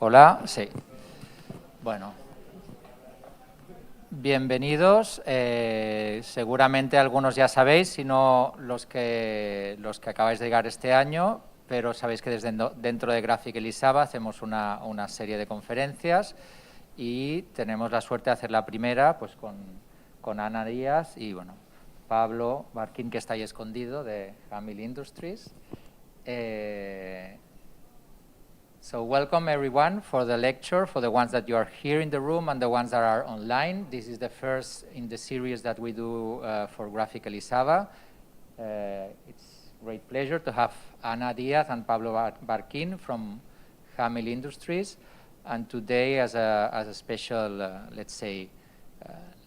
Hola, sí. Bueno, bienvenidos. Seguramente algunos ya sabéis, si no los que acabáis de llegar este año, pero sabéis que dentro de Graphic Elisava hacemos una serie de conferencias y tenemos la suerte de hacer la primera pues con Ana Díaz y bueno, Pablo Barquín, que está ahí escondido, de Hamill Industries. So welcome everyone for the lecture, for the ones that you are here in the room and the ones that are online. This is the first in the series that we do for Graphic Elisava. It's a great pleasure to have Ana Díaz and Pablo Barquín from Hamill Industries. And today, as a special, let's say,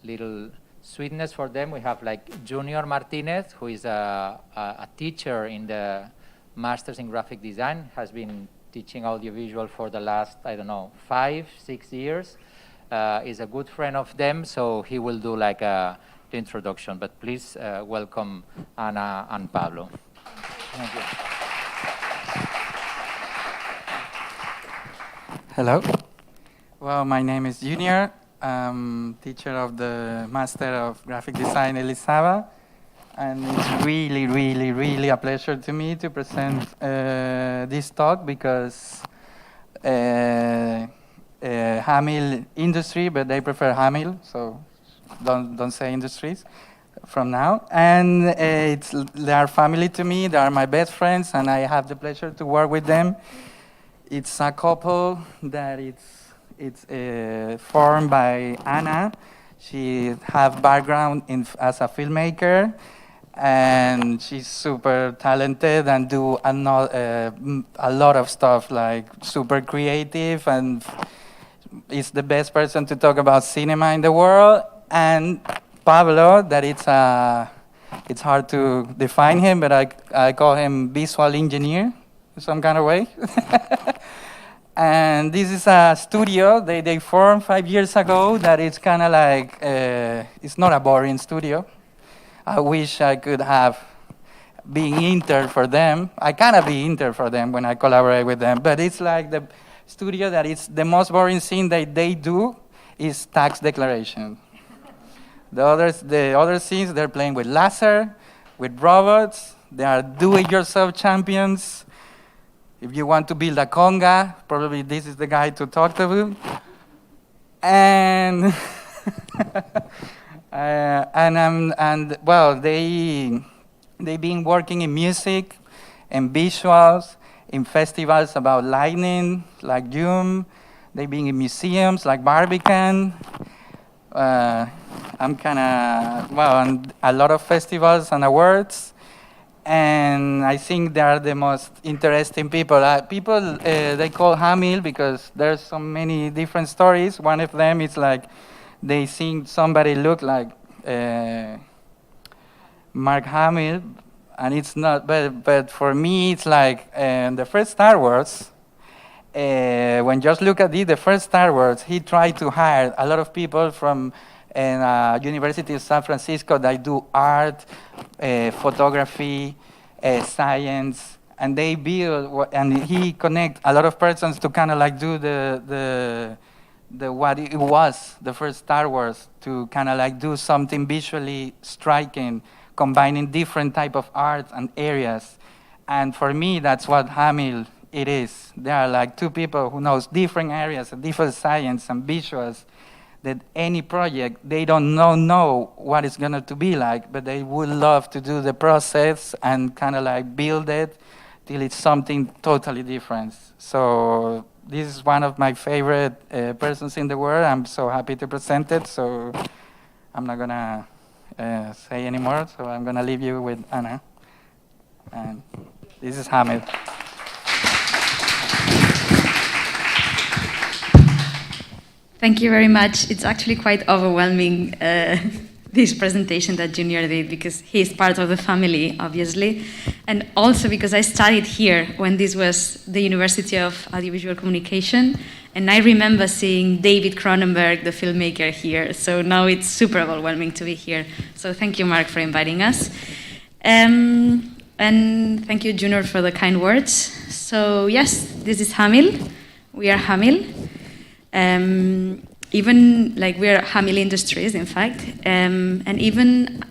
little sweetness for them, we have like Junior Martinez, who is a teacher in the Masters in Graphic Design, has been teaching audiovisual for the last, I don't know, 5-6 years. Is a good friend of them, so he will do like the introduction. But please welcome Ana and Pablo. Thank you. Hello. Well, my name is Junior. I'm teacher of the Master of Graphic Design Elisava. And it's really a pleasure to me to present this talk because Hamill Industry, but they prefer Hamill, so don't say industries from now. And they are family to me. They are my best friends, and I have the pleasure to work with them. It's a couple that it's formed by Anna. She have background as a filmmaker, and she's super talented and do a lot of stuff, like super creative, and is the best person to talk about cinema in the world. And Pablo, that it's hard to define him, but I call him visual engineer in some kind of way. And this is a studio they formed 5 years ago that it's kind of like, it's not a boring studio. I wish I could have been intern for them. I cannot be intern for them when I collaborate with them, but it's like the studio that is the most boring thing that they do is tax declaration. The other things, they're playing with laser, with robots. They are do-it-yourself champions. If you want to build a conga, probably this is the guy to talk to. And well, they've been working in music, in visuals, in festivals about lighting, like June. They've been in museums like Barbican. I'm kind of, well, on a lot of festivals and awards. And I think they are the most interesting people. They call Hamill because there's so many different stories. One of them is like, they think somebody look like Mark Hamill, and it's not. But for me, it's like the first Star Wars. When Josh Lucas did the first Star Wars, he tried to hire a lot of people from University of San Francisco that do art, photography, science, and they build. And he connect a lot of persons to kind of like do the what it was, the first Star Wars, to kind of like do something visually striking, combining different type of art and areas. And for me, that's what Hamill it is. There are like two people who knows different areas, different science and visuals, that any project, they don't know what it's going to be like, but they would love to do the process and kind of like build it till it's something totally different. So this is one of my favorite persons in the world. I'm so happy to present it. So I'm not gonna say anymore. So I'm gonna leave you with Anna. And this is Hamill. Thank you very much. It's actually quite overwhelming, this presentation that Junior did, because he's part of the family, obviously, and also because I studied here when this was the University of Audiovisual Communication, and I remember seeing David Cronenberg, the filmmaker, here, so now it's super overwhelming to be here. So thank you, Mark, for inviting us. And thank you, Junior, for the kind words. So yes, this is Hamill. we are Hamill. Even like we're Hamill Industries, in fact, and even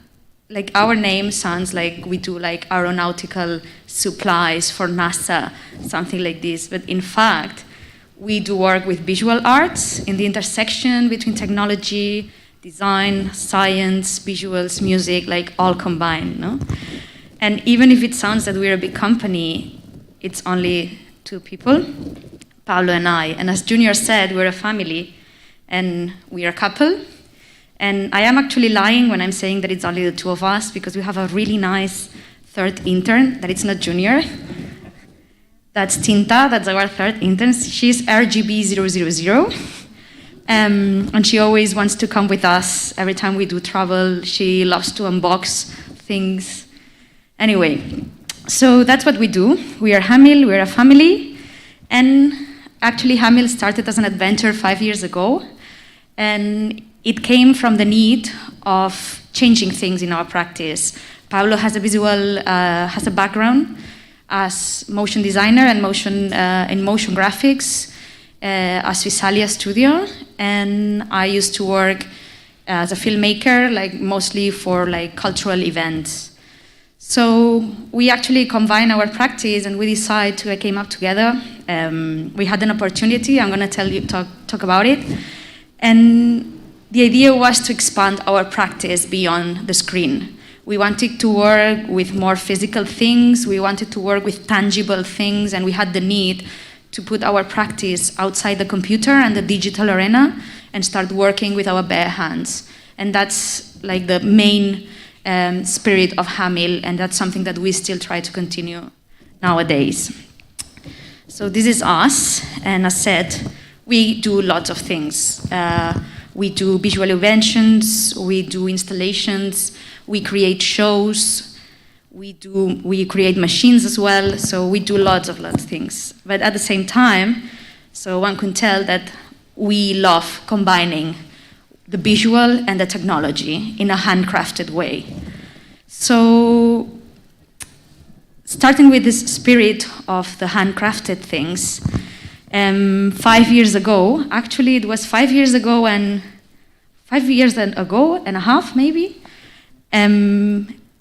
like our name sounds like we do like aeronautical supplies for NASA, something like this. But in fact, we do work with visual arts in the intersection between technology, design, science, visuals, music, like all combined, no? And even if it sounds that we're a big company, it's only 2 people, Paolo and I. And as Junior said, we're a family, and we're a couple. And I am actually lying when I'm saying that it's only the 2 of us, because we have a really nice 3rd intern, that it's not Junior. That's Tinta, that's our 3rd intern. She's RGB000. And she always wants to come with us every time we do travel. She loves to unbox things. Anyway, so that's what we do. We are Hamill, we're a family. And actually, Hamill started as an adventure 5 years ago. And it came from the need of changing things in our practice. Pablo has a background as motion designer and in motion graphics as Visalia Studio, and I used to work as a filmmaker, like mostly for like cultural events. So we actually combined our practice, and we decided to came up together. We had an opportunity. I'm going to talk about it, and the idea was to expand our practice beyond the screen. We wanted to work with more physical things. We wanted to work with tangible things, and we had the need to put our practice outside the computer and the digital arena and start working with our bare hands. And that's like the main spirit of Hamill, and that's something that we still try to continue nowadays. So this is us, and as said, we do lots of things. We do visual inventions, we do installations, we create shows, we create machines as well, so we do lots of things. But at the same time, so one can tell that we love combining the visual and the technology in a handcrafted way. So starting with this spirit of the handcrafted things, 5 years ago, actually it was 5 years ago and 5 years ago and a half maybe,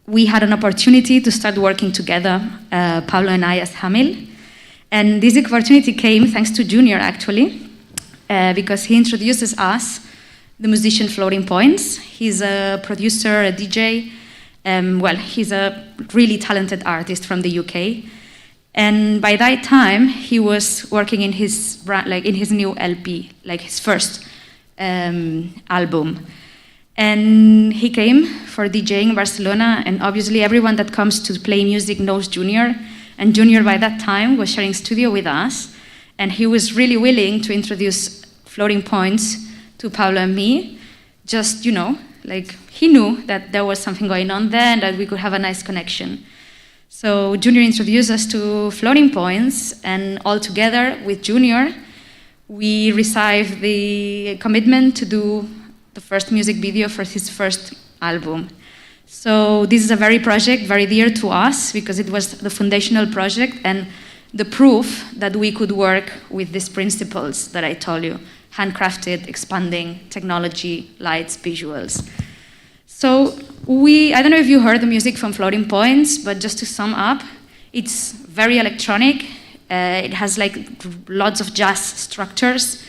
we had an opportunity to start working together, Pablo and I as Hamill. And this opportunity came thanks to Junior actually, because he introduces us, the musician Floating Points. He's a producer, a DJ, he's a really talented artist from the UK. And by that time, he was working in his new LP, like his first album. And he came for DJing in Barcelona, and obviously everyone that comes to play music knows Junior. And Junior by that time was sharing studio with us, and he was really willing to introduce Floating Points to Pablo and me. Just, like he knew that there was something going on there and that we could have a nice connection. So Junior introduced us to Floating Points, and all together with Junior, we received the commitment to do the first music video for his first album. So this is a very dear to us, because it was the foundational project and the proof that we could work with these principles that I told you, handcrafted, expanding, technology, lights, visuals. So I don't know if you heard the music from Floating Points, but just to sum up, it's very electronic. It has like lots of jazz structures,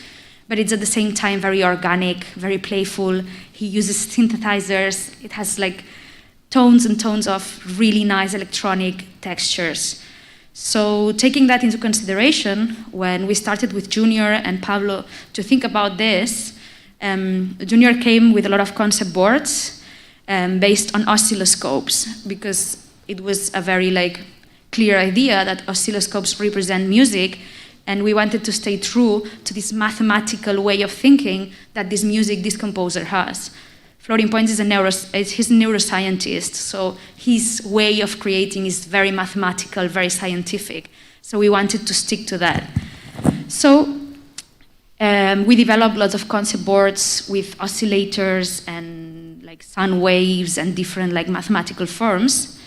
but it's at the same time very organic, very playful. He uses synthesizers. It has like tones and tones of really nice electronic textures. So taking that into consideration, when we started with Junior and Pablo to think about this, Junior came with a lot of concept boards based on oscilloscopes, because it was a very clear idea that oscilloscopes represent music, and we wanted to stay true to this mathematical way of thinking that this composer has. Floating Points he's a neuroscientist, so his way of creating is very mathematical, very scientific. So we wanted to stick to that. So we developed lots of concept boards with oscillators and sound waves and different mathematical forms.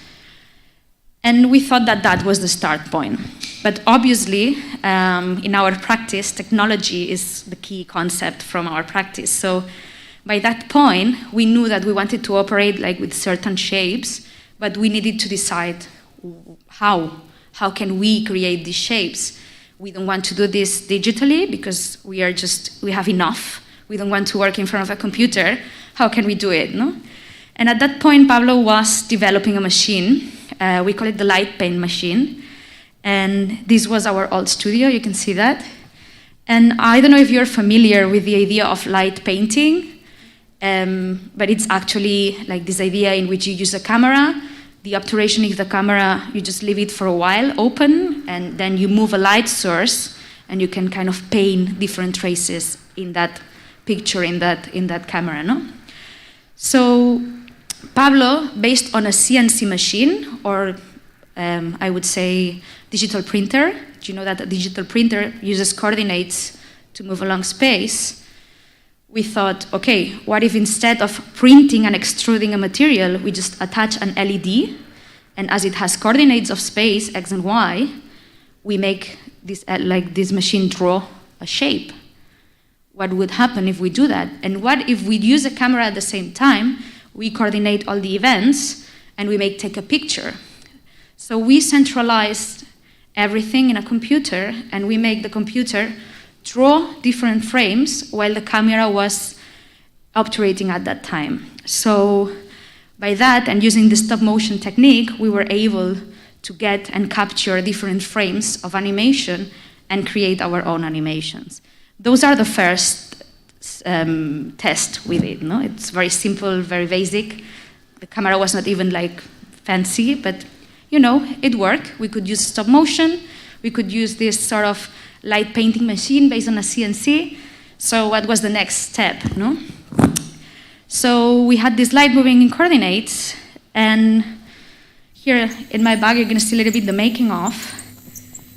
And we thought that that was the start point. But obviously, in our practice, technology is the key concept from our practice. So by that point, we knew that we wanted to operate like with certain shapes, but we needed to decide how can we create these shapes. We don't want to do this digitally because we have enough. We don't want to work in front of a computer. How can we do it, no? And at that point, Pablo was developing a machine. We call it the light paint machine. And this was our old studio, you can see that. And I don't know if you're familiar with the idea of light painting, but it's actually like this idea in which you use a camera. The obturation is the camera, you just leave it for a while open, and then you move a light source, and you can kind of paint different traces in that picture, in that camera, no? So Pablo, based on a CNC machine, or I would say digital printer. Do you know that a digital printer uses coordinates to move along space? We thought, okay, what if instead of printing and extruding a material, we just attach an LED, and as it has coordinates of space, X and Y, we make this, this machine draw a shape. What would happen if we do that? And what if we use a camera at the same time, we coordinate all the events, and we take a picture? So we centralized everything in a computer, and we make the computer draw different frames while the camera was obturating at that time. So by that, and using the stop motion technique, we were able to get and capture different frames of animation and create our own animations. Those are the first tests we did. No? It's very simple, very basic. The camera was not even like fancy, but it worked. We could use stop motion. We could use this sort of light painting machine based on a CNC. So what was the next step? No? So we had this light moving in coordinates, and here in my bag you're going to see a little bit the making of.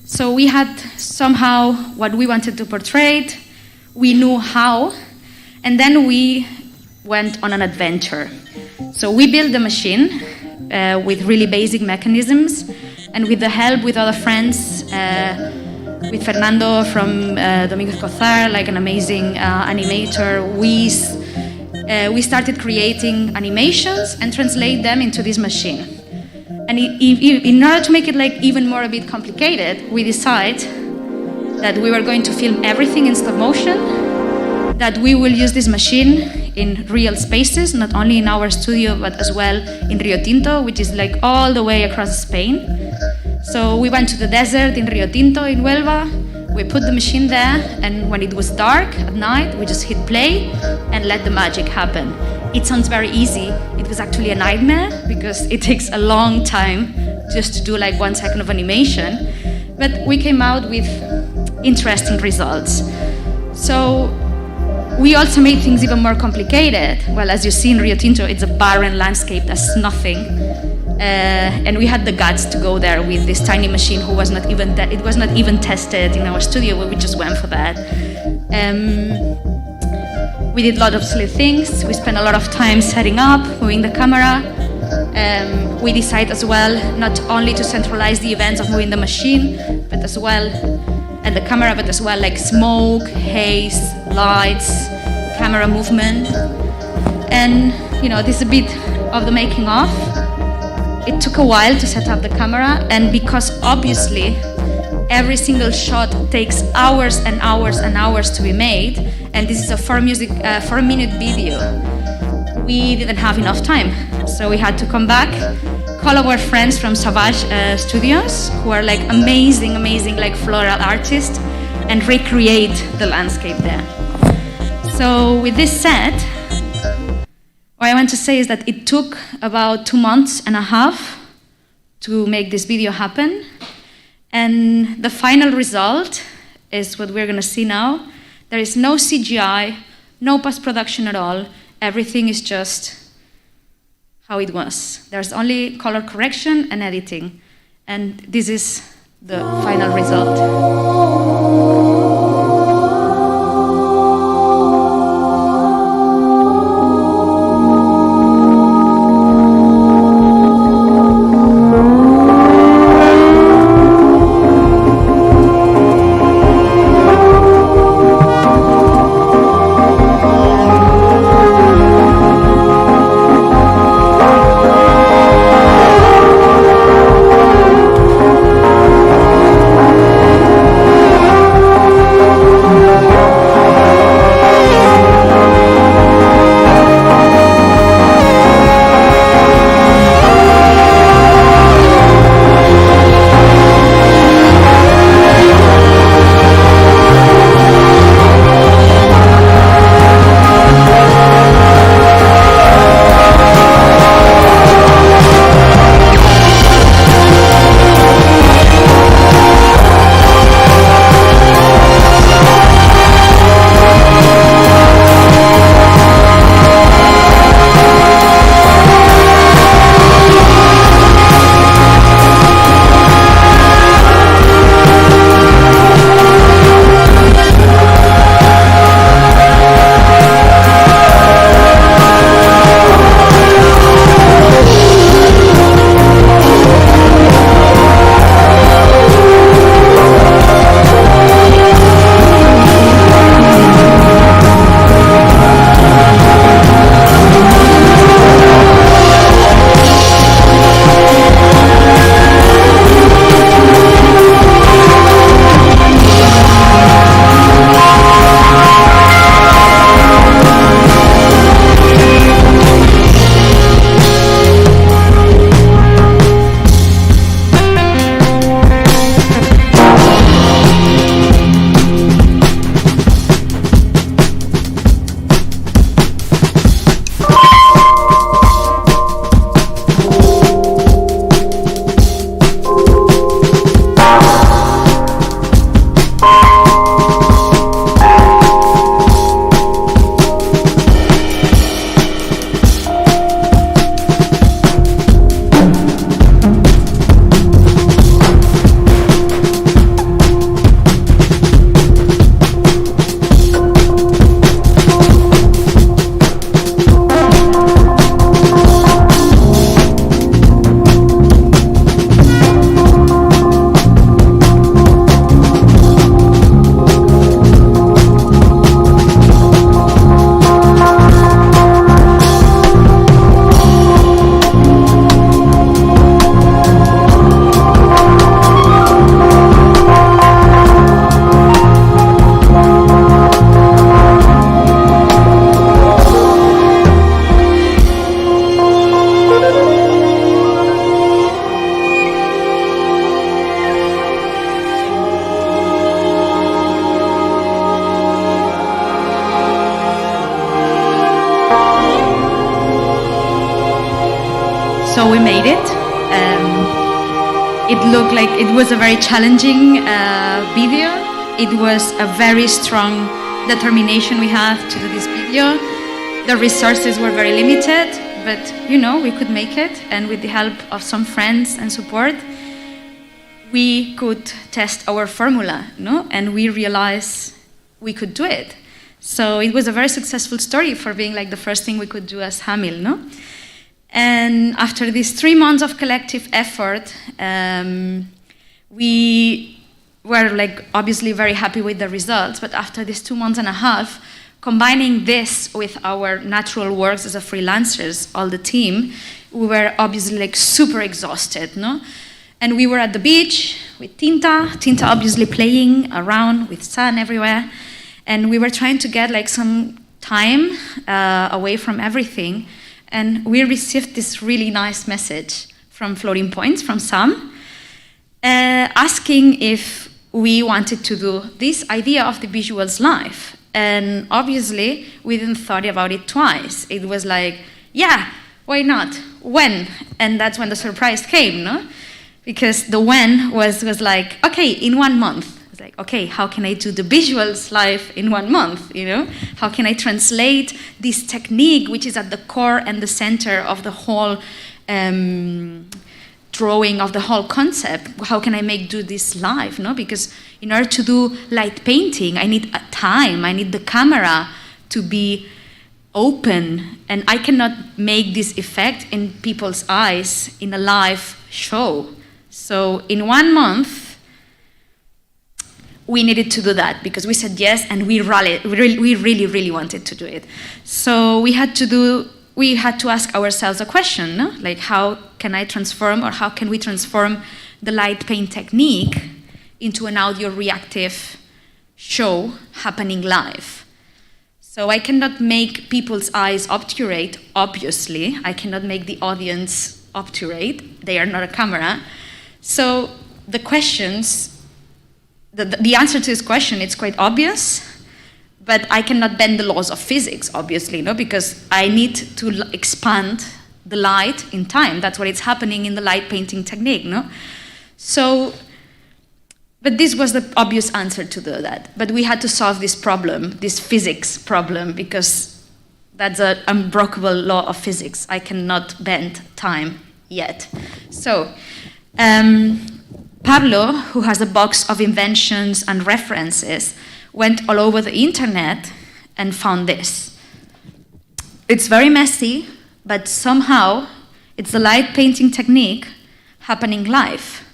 So we had somehow what we wanted to portray. We knew how, and then we went on an adventure. So we built the machine with really basic mechanisms, and with the help with other friends, with Fernando from Domingo Escozar, like an amazing animator, we started creating animations and translate them into this machine. And in order to make it like even more a bit complicated, we decided that we were going to film everything in stop motion, that we will use this machine in real spaces, not only in our studio, but as well in Rio Tinto, which is like all the way across Spain. So we went to the desert in Rio Tinto, in Huelva. We put the machine there, and when it was dark at night, we just hit play and let the magic happen. It sounds very easy. It was actually a nightmare because it takes a long time just to do like 1 second of animation. But we came out with interesting results. So we also made things even more complicated. Well, as you see in Rio Tinto, it's a barren landscape, there's nothing. And we had the guts to go there with this tiny machine it was not even tested in our studio, but we just went for that. We did a lot of silly things. We spent a lot of time setting up, moving the camera. We decided as well not only to centralize the events of moving the machine, but as well, and the camera, but as well like smoke, haze, lights, camera movement. And this is a bit of the making of. It took a while to set up the camera, and because obviously every single shot takes hours and hours and hours to be made, and this is a 4-minute video, we didn't have enough time. So we had to come back, call our friends from Savage Studios, who are like amazing like floral artists, and recreate the landscape there. So with this said, what I want to say is that it took about 2.5 months to make this video happen. And the final result is what we're going to see now. There is no CGI, no post-production at all. Everything is just how it was. There's only color correction and editing. And this is the final result. made it. It looked like it was a very challenging video. It was a very strong determination we had to do this video. The resources were very limited, but we could make it, and with the help of some friends and support, we could test our formula, and we realized we could do it. So it was a very successful story for being like the first thing we could do as Hamill, And after these 3 months of collective effort, we were like obviously very happy with the results, but after these 2 months and a half, combining this with our natural works as a freelancers, all the team, we were obviously like super exhausted, And we were at the beach with Tinta obviously playing around with sun everywhere, and we were trying to get like some time away from everything, and we received this really nice message from Floating Points, from Sam, asking if we wanted to do this idea of the visuals live. And obviously, we didn't thought about it twice. It was like, yeah, why not? When? And that's when the surprise came, Because the when was like, okay, in 1 month. It's like, okay, how can I do the visuals live in 1 month, How can I translate this technique, which is at the core and the center of the whole drawing of the whole concept? How can I do this live, Because in order to do light painting, I need time, I need the camera to be open, and I cannot make this effect in people's eyes in a live show. So in 1 month, we needed to do that because we said yes, and we really, really wanted to do it. So we had to ask ourselves a question, like how can I transform, or how can we transform the light paint technique into an audio reactive show happening live? So I cannot make people's eyes obturate, obviously. I cannot make the audience obturate. They are not a camera. So the questions, the answer to this question, it's quite obvious, but I cannot bend the laws of physics, obviously, because I need to expand the light in time. That's what is happening in the light painting technique, So, but this was the obvious answer to do that. But we had to solve this problem, this physics problem, because that's an unbreakable law of physics. I cannot bend time yet. So, Pablo, who has a box of inventions and references, went all over the internet and found this. It's very messy, but somehow it's the light painting technique happening live.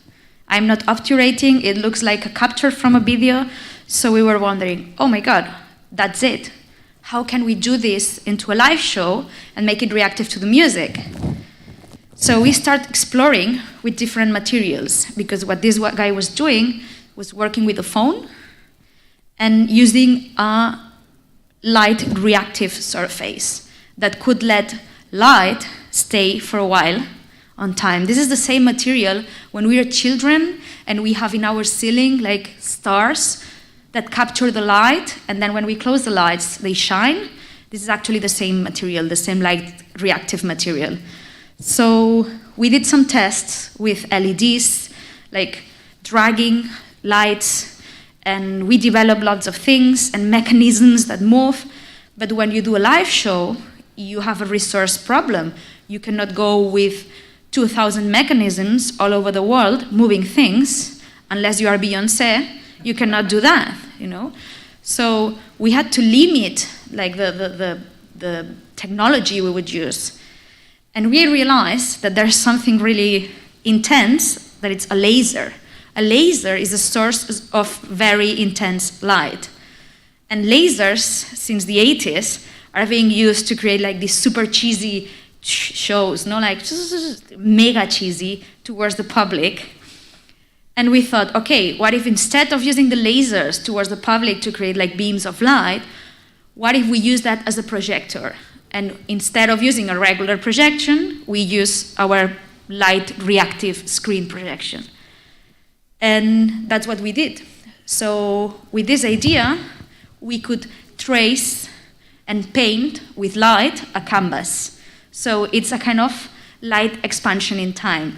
I'm not obturating, it looks like a capture from a video, so we were wondering, oh my God, that's it. How can we do this into a live show and make it reactive to the music? So we start exploring with different materials, because what this guy was doing was working with a phone and using a light reactive surface that could let light stay for a while on time. This is the same material when we are children and we have in our ceiling like stars that capture the light, and then when we close the lights, they shine. This is actually the same material, the same light reactive material. So we did some tests with LEDs, like dragging lights, and we developed lots of things and mechanisms that move. But when you do a live show, you have a resource problem. You cannot go with 2,000 mechanisms all over the world moving things. Unless you are Beyoncé, you cannot do that, So we had to limit like the technology we would use. And we realized that there's something really intense, that it's a laser. A laser is a source of very intense light. And lasers, since the 80s, are being used to create like these super cheesy shows, like mega cheesy towards the public. And we thought, okay, what if instead of using the lasers towards the public to create like beams of light, what if we use that as a projector? And instead of using a regular projection, we use our light reactive screen projection. And that's what we did. So with this idea, we could trace and paint with light a canvas. So it's a kind of light expansion in time.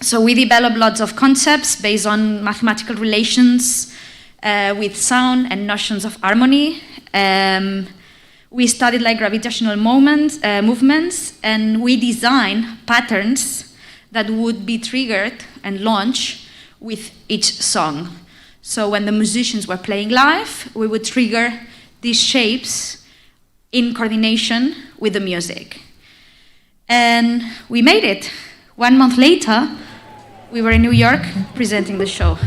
So we developed lots of concepts based on mathematical relations with sound and notions of harmony. We studied like gravitational movements, and we designed patterns that would be triggered and launched with each song. So when the musicians were playing live, we would trigger these shapes in coordination with the music. And we made it. 1 month later, we were in New York presenting the show.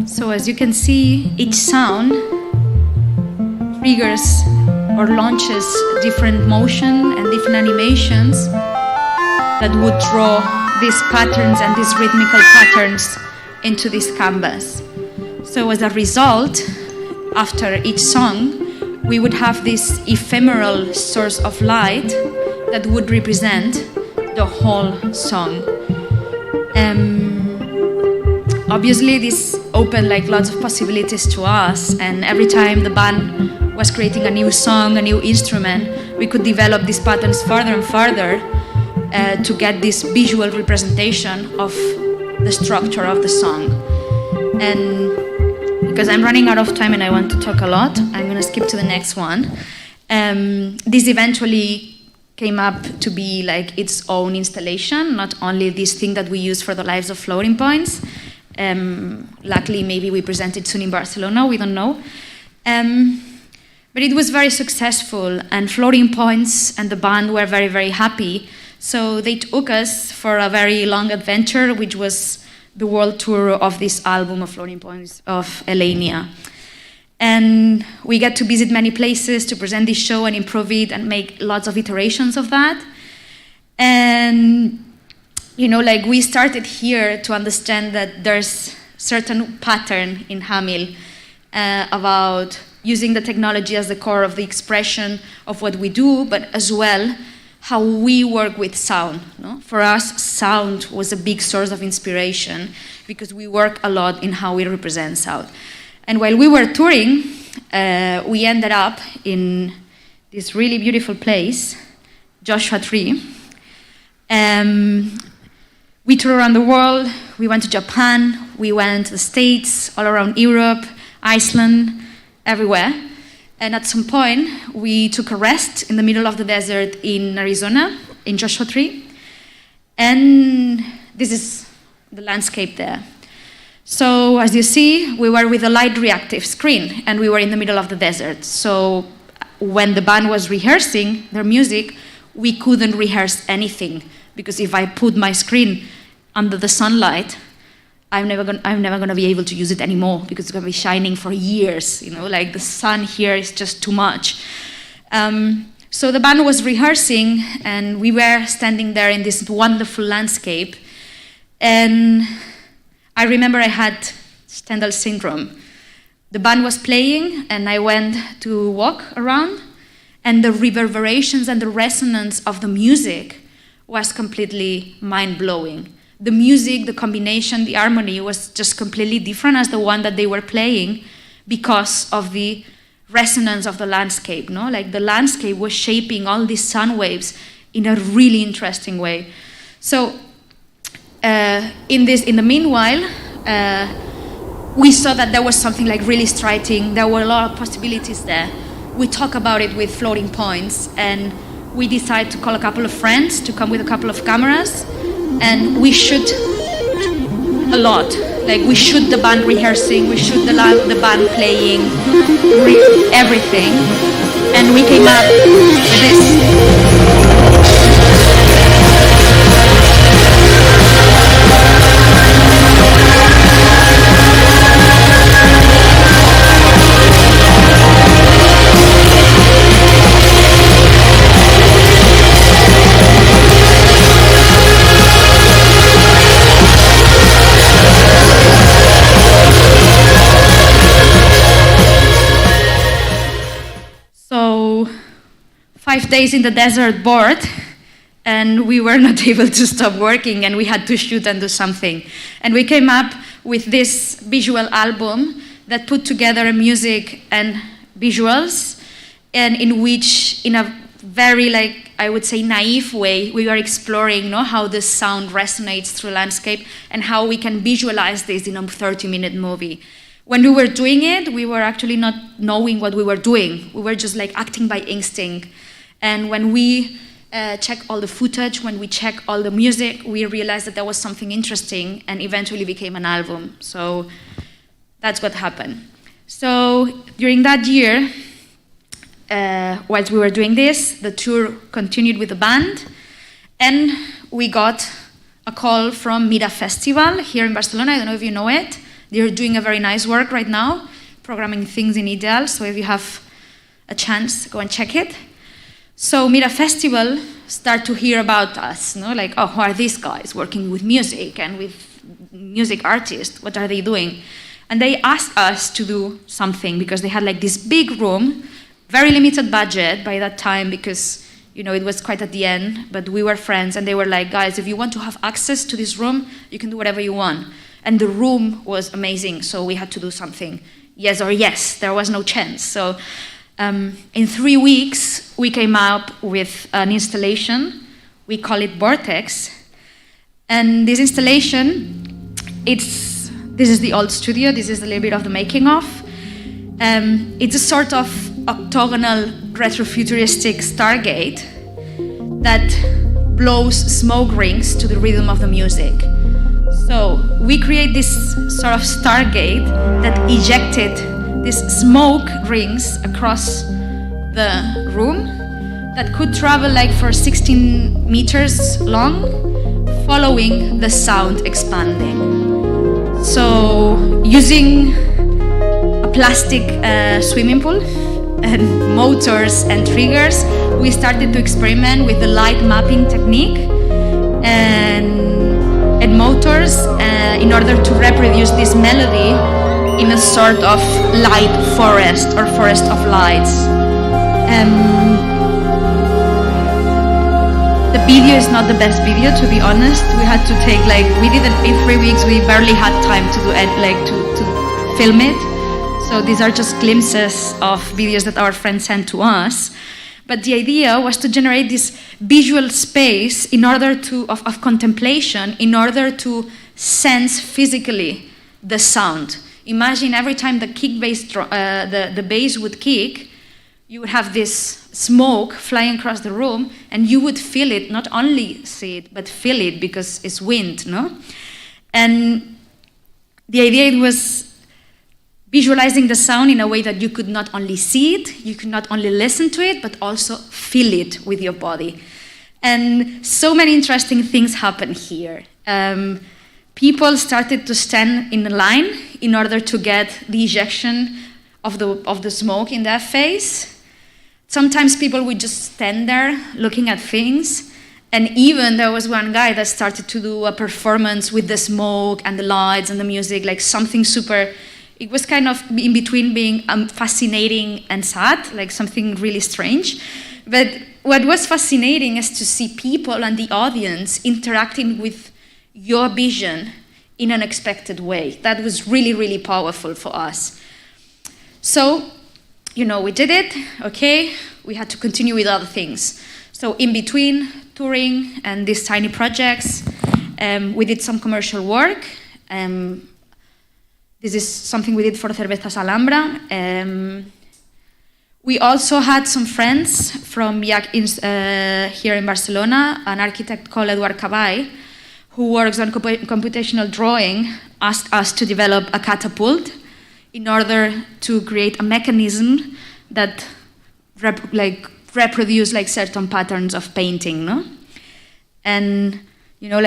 So as you can see, each sound triggers or launches different motion and different animations that would draw these patterns and these rhythmical patterns into this canvas. So as a result, after each song, we would have this ephemeral source of light that would represent the whole song. Obviously, this opened like lots of possibilities to us, and every time the band was creating a new song, a new instrument, we could develop these patterns further and further to get this visual representation of the structure of the song. And because I'm running out of time and I want to talk a lot, I'm going to skip to the next one. This eventually came up to be like its own installation, not only this thing that we use for the lives of floating points. Luckily, maybe we present it soon in Barcelona, we don't know. But it was very successful, and Floating Points and the band were very, very happy. So they took us for a very long adventure, which was the world tour of this album of Floating Points of Elenia. And we get to visit many places to present this show and improve it and make lots of iterations of that. And you know, like we started here to understand that there's certain pattern in Hamill about using the technology as the core of the expression of what we do, but as well how we work with sound. No? For us, sound was a big source of inspiration because we work a lot in how we represent sound. And while we were touring, we ended up in this really beautiful place, Joshua Tree. We toured around the world. We went to Japan, we went to the States, all around Europe, Iceland, everywhere. And at some point, we took a rest in the middle of the desert in Arizona, in Joshua Tree. And this is the landscape there. So as you see, we were with a light reactive screen, and we were in the middle of the desert. So when the band was rehearsing their music, we couldn't rehearse anything, because if I put my screen under the sunlight, I'm never gonna be able to use it anymore, because it's gonna be shining for years. You know, like the sun here is just too much. So the band was rehearsing, and we were standing there in this wonderful landscape. And I remember I had Stendhal syndrome. The band was playing, and I went to walk around, and the reverberations and the resonance of the music was completely mind-blowing. The music, the combination, the harmony was just completely different as the one that they were playing because of the resonance of the landscape. No? Like the landscape was shaping all these sound waves in a really interesting way. So in the meanwhile, we saw that there was something like really striking. There were a lot of possibilities there. We talked about it with Floating Points, and we decided to call a couple of friends to come with a couple of cameras, and we shoot a lot. Like we shoot the band rehearsing, we shoot the band playing, everything, and we came up with this. 5 days in the desert bored, and we were not able to stop working, and we had to shoot and do something. And we came up with this visual album that put together music and visuals, and in which, in a very, like, I would say, naive way, we were exploring how the sound resonates through landscape and how we can visualize this in a 30-minute movie. When we were doing it, we were actually not knowing what we were doing. We were just like acting by instinct. And when we check all the footage, when we check all the music, we realized that there was something interesting and eventually became an album. So that's what happened. So during that year, whilst we were doing this, the tour continued with the band, and we got a call from Mira Festival here in Barcelona. I don't know if you know it. They're doing a very nice work right now, programming things in Ideal, so if you have a chance, go and check it. So Mira Festival start to hear about us, like, oh, who are these guys working with music and with music artists? What are they doing? And they asked us to do something because they had like this big room, very limited budget by that time because, it was quite at the end, but we were friends, and they were like, guys, if you want to have access to this room, you can do whatever you want. And the room was amazing, so we had to do something. Yes or yes, there was no chance. So in 3 weeks, we came up with an installation. We call it Vortex. And this installation, this is the old studio. This is a little bit of the making of. It's a sort of octagonal retrofuturistic stargate that blows smoke rings to the rhythm of the music. So we create this sort of stargate that ejected these smoke rings across the room that could travel like for 16 meters long, following the sound expanding. So using a plastic swimming pool and motors and triggers, we started to experiment with the light mapping technique and motors in order to reproduce this melody in a sort of light forest or forest of lights. The video is not the best video, to be honest. We had to take we did it in 3 weeks. We barely had time to do it, to film it. So these are just glimpses of videos that our friends sent to us. But the idea was to generate this visual space in order of contemplation, in order to sense physically the sound. Imagine every time the kick bass, the bass would kick, you would have this smoke flying across the room, and you would feel it, not only see it, but feel it because it's wind, no? And the idea was visualizing the sound in a way that you could not only see it, you could not only listen to it, but also feel it with your body. And so many interesting things happen here. People started to stand in a line in order to get the ejection of the smoke in their face. Sometimes people would just stand there looking at things. And even there was one guy that started to do a performance with the smoke and the lights and the music, like something super. It was kind of in between being fascinating and sad, like something really strange. But what was fascinating is to see people and the audience interacting with your vision in an unexpected way. That was really, really powerful for us. So, we did it, okay? We had to continue with other things. So in between touring and these tiny projects, we did some commercial work. This is something we did for Cervezas Alhambra. We also had some friends from here in Barcelona, an architect called Eduard Caball, who works on computational drawing, asked us to develop a catapult in order to create a mechanism that reproduce certain patterns of painting, no? And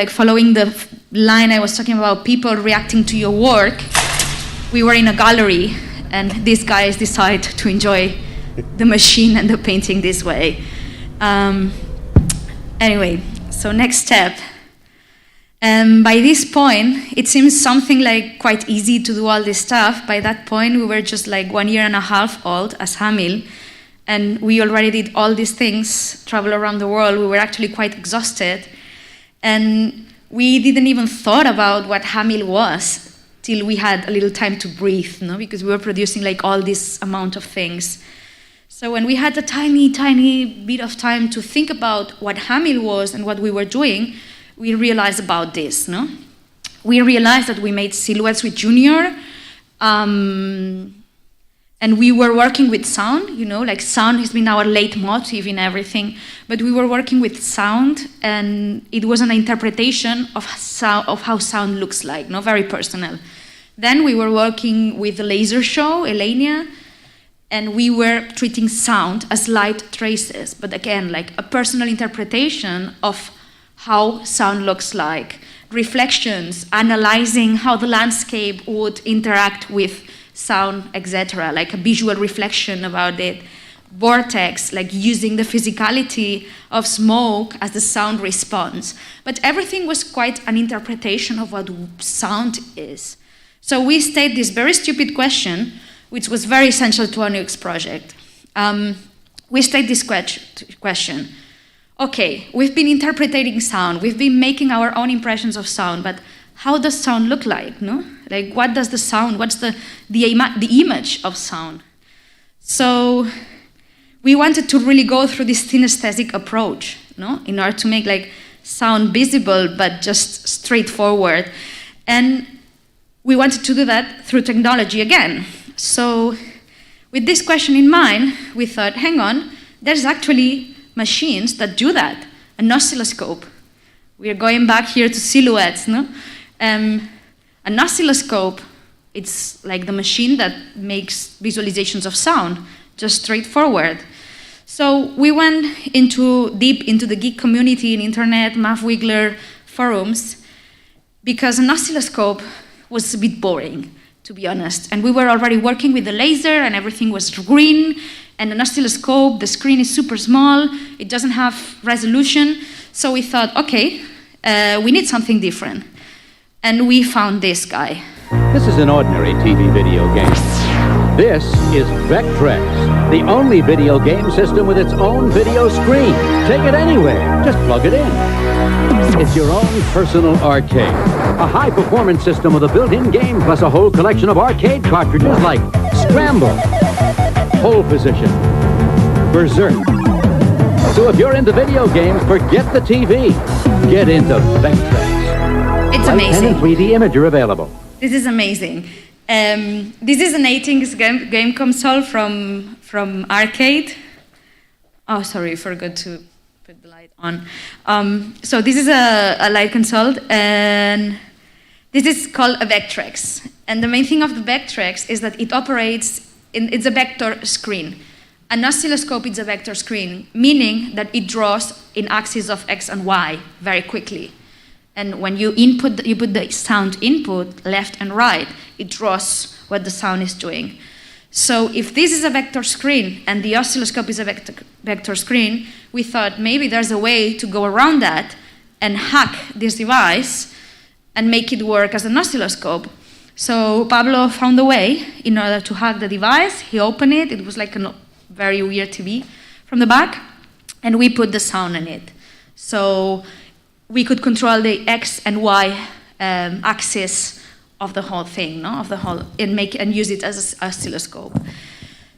following the line I was talking about, people reacting to your work, we were in a gallery, and these guys decided to enjoy the machine and the painting this way. Anyway, so next step. By this point, it seems something quite easy to do all this stuff. By that point, we were just 1.5 years old as Hamill, and we already did all these things, travel around the world. We were actually quite exhausted, and we didn't even thought about what Hamill was till we had a little time to breathe, no? Because we were producing like all this amount of things. So when we had a tiny, tiny bit of time to think about what Hamill was and what we were doing, we realized about this, no? We realized that we made silhouettes with Junior, and we were working with sound, you know, like sound has been our leitmotif in everything, but we were working with sound, and it was an interpretation of how sound looks like, no, very personal. Then we were working with the laser show, Elenia, and we were treating sound as light traces, but again, like a personal interpretation of how sound looks like, reflections, analyzing how the landscape would interact with sound, etc., like a visual reflection about it. Vortex, like using the physicality of smoke as the sound response. But everything was quite an interpretation of what sound is. So we stayed this very stupid question, which was very essential to our UX project. We stayed this question. Okay, we've been interpreting sound, we've been making our own impressions of sound, but how does sound look like, no? Like, what does the sound, what's the image of sound? So we wanted to really go through this synesthetic approach, no? In order to make like sound visible, but just straightforward. And we wanted to do that through technology again. So with this question in mind, we thought, hang on, there's actually machines that do that, an oscilloscope. We are going back here to silhouettes, no? An oscilloscope, it's like the machine that makes visualizations of sound, just straightforward. So we went deep into the geek community in internet, MathWiggler forums, because an oscilloscope was a bit boring, to be honest. And we were already working with the laser, and everything was green, and an oscilloscope, the screen is super small, it doesn't have resolution. So we thought, okay, we need something different. And we found this guy. This is an ordinary TV video game. This is Vectrex, the only video game system with its own video screen. Take it anywhere, just plug it in. It's your own personal arcade. A high-performance system with a built-in game plus a whole collection of arcade cartridges like Scramble, Pole Position, Berserk. So if you're into video games, forget the TV. Get into Vectrex. It's amazing. And 3D imager available. This is amazing. This is an 8-inch game console from arcade. Oh, sorry, I forgot to put the light on. So this is a light console, and this is called a Vectrex. And the main thing of the Vectrex is that it operates, it's a vector screen. An oscilloscope is a vector screen, meaning that it draws in axes of X and Y very quickly. And when you put the sound input left and right, it draws what the sound is doing. So if this is a vector screen and the oscilloscope is a vector screen, we thought maybe there's a way to go around that and hack this device and make it work as an oscilloscope. So Pablo found a way in order to hack the device. He opened it. It was like a very weird TV from the back, and we put the sound in it. So we could control the X and Y axis of the whole thing, no? Of the whole, and use it as an oscilloscope.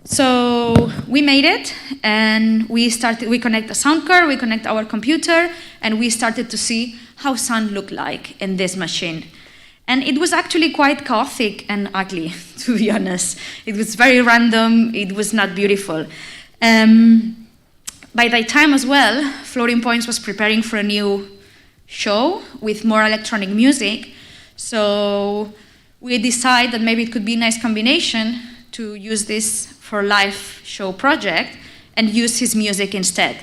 So we made it, and we connect a sound card, we connect our computer, and we started to see how sound looked like in this machine. And it was actually quite chaotic and ugly, to be honest. It was very random, it was not beautiful. By that time as well, Floating Points was preparing for a new show with more electronic music. So we decided that maybe it could be a nice combination to use this for a live show project and use his music instead.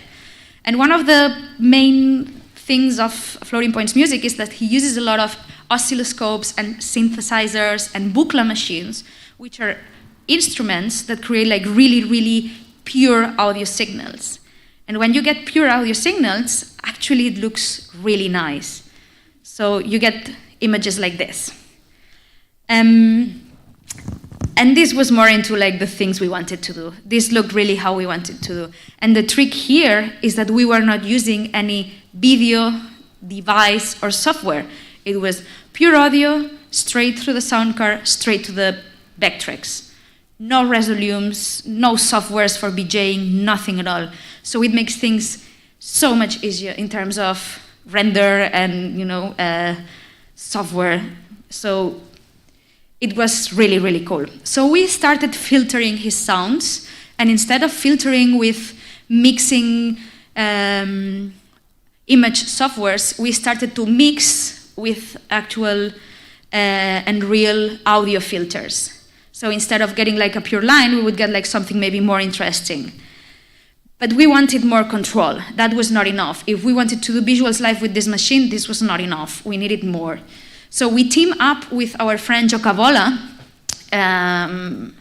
And one of the main things of Floating Point's music is that he uses a lot of oscilloscopes and synthesizers and Buchla machines, which are instruments that create like really, really pure audio signals. And when you get pure audio signals, actually it looks really nice. So you get images like this. And this was more into like the things we wanted to do. This looked really how we wanted to do. And the trick here is that we were not using any video device or software. It was pure audio, straight through the sound card, straight to the backtracks. No resolumes, no softwares for DJing, nothing at all. So it makes things so much easier in terms of render and software. So it was really, really cool. So we started filtering his sounds, and instead of filtering with mixing image softwares, we started to mix with actual and real audio filters. So instead of getting like a pure line, we would get like something maybe more interesting. But we wanted more control. That was not enough. If we wanted to do visuals live with this machine, this was not enough. We needed more. So we teamed up with our friend Joe Cavola, and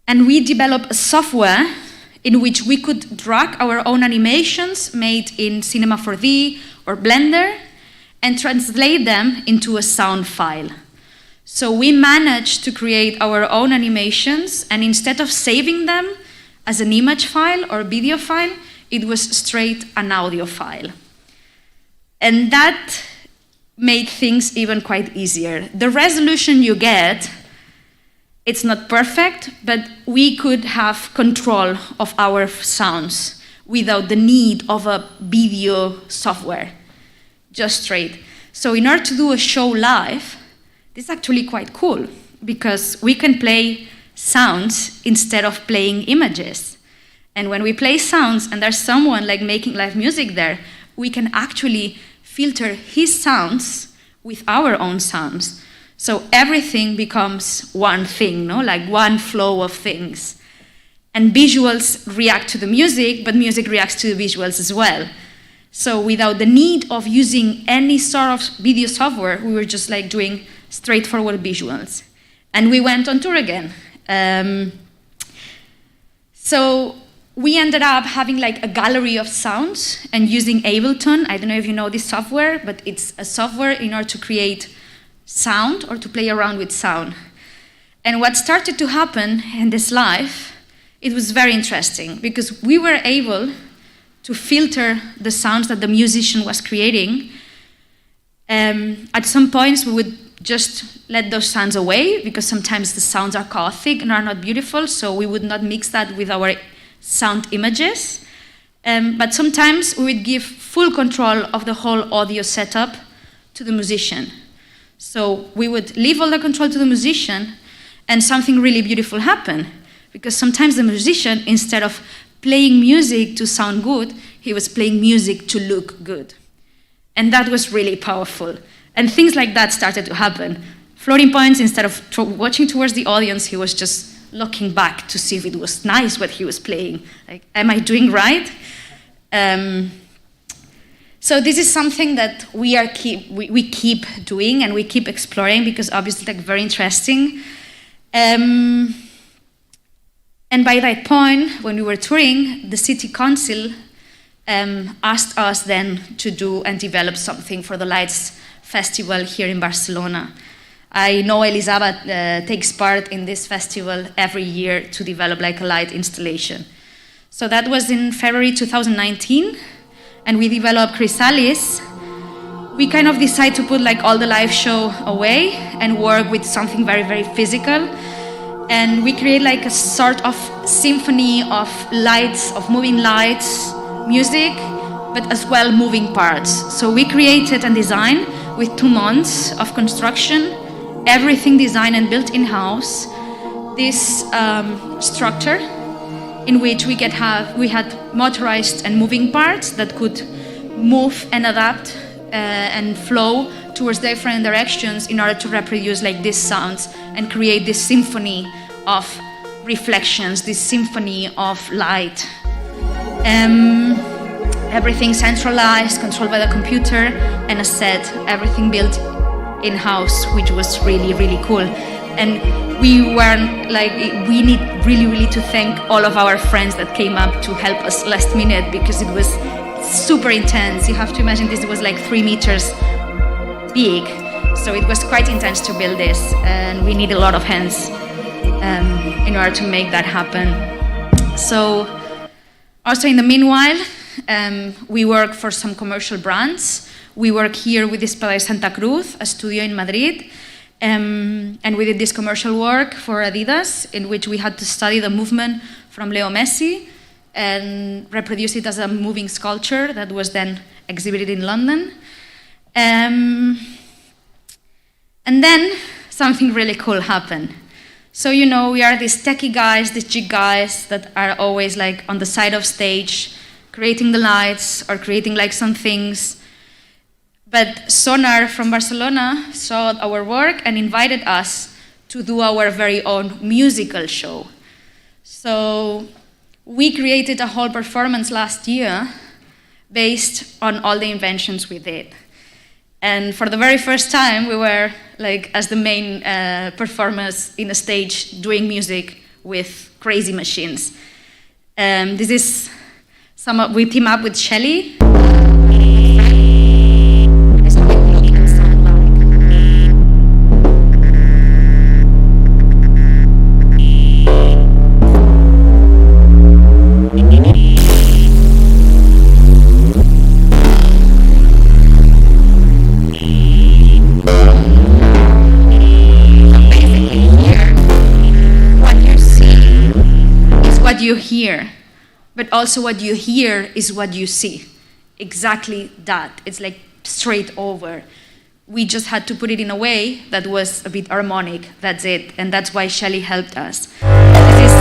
we developed a software in which we could drag our own animations made in Cinema 4D or Blender and translate them into a sound file. So we managed to create our own animations, and instead of saving them as an image file or video file, it was straight an audio file. And that made things even quite easier. The resolution you get, it's not perfect, but we could have control of our sounds without the need of a video software, just straight. So in order to do a show live, this is actually quite cool, because we can play sounds instead of playing images. And when we play sounds and there's someone like making live music there, we can actually filter his sounds with our own sounds. So everything becomes one thing, like one flow of things. And visuals react to the music, but music reacts to the visuals as well. So without the need of using any sort of video software, we were just like doing straightforward visuals. And we went on tour again. So we ended up having like a gallery of sounds and using Ableton. I don't know if you know this software, but it's a software in order to create sound or to play around with sound. And what started to happen in this live, it was very interesting, because we were able to filter the sounds that the musician was creating. At some points, we would just let those sounds away, because sometimes the sounds are chaotic and are not beautiful, so we would not mix that with our sound images. But sometimes we would give full control of the whole audio setup to the musician. So we would leave all the control to the musician, and something really beautiful happened, because sometimes the musician, instead of playing music to sound good, he was playing music to look good. And that was really powerful. And things like that started to happen. Floating points, instead of watching towards the audience, he was just looking back to see if it was nice what he was playing. Like, am I doing right? So this is something that we keep doing and we keep exploring, because obviously like very interesting. And by that point, when we were touring, the city council asked us then to do and develop something for the Lights Festival here in Barcelona. I know Elisabeth takes part in this festival every year to develop like a light installation. So that was in February 2019, and we developed Chrysalis. We kind of decided to put like all the live show away and work with something very, very physical. And we create like a sort of symphony of lights, of moving lights, music, but as well moving parts. So we created and designed with 2 months of construction, everything designed and built in-house, this structure in which we had motorized and moving parts that could move and adapt and flow towards different directions in order to reproduce like these sounds and create this symphony of reflections, this symphony of light. Everything centralized, controlled by the computer, and as said, everything built in-house, which was really, really cool. And we need really to thank all of our friends that came up to help us last minute, because it was super intense. You have to imagine this was like 3 meters big. So it was quite intense to build this, and we need a lot of hands. in order to make that happen. So also in the meanwhile, we work for some commercial brands. We work here with Espada de Santa Cruz, a studio in Madrid. And we did this commercial work for Adidas, in which we had to study the movement from Leo Messi and reproduce it as a moving sculpture that was then exhibited in London. And then something really cool happened. So, you know, we are these techie guys, these jig guys that are always like on the side of stage, creating the lights or creating like some things. But Sonar from Barcelona saw our work and invited us to do our very own musical show. So we created a whole performance last year based on all the inventions we did. And for the very first time, we were like as the main performers in a stage doing music with crazy machines. This is we team up with Shelly. You hear, but also what you hear is what you see. Exactly that. It's like straight over. We just had to put it in a way that was a bit harmonic. That's it. And that's why Shelley helped us. This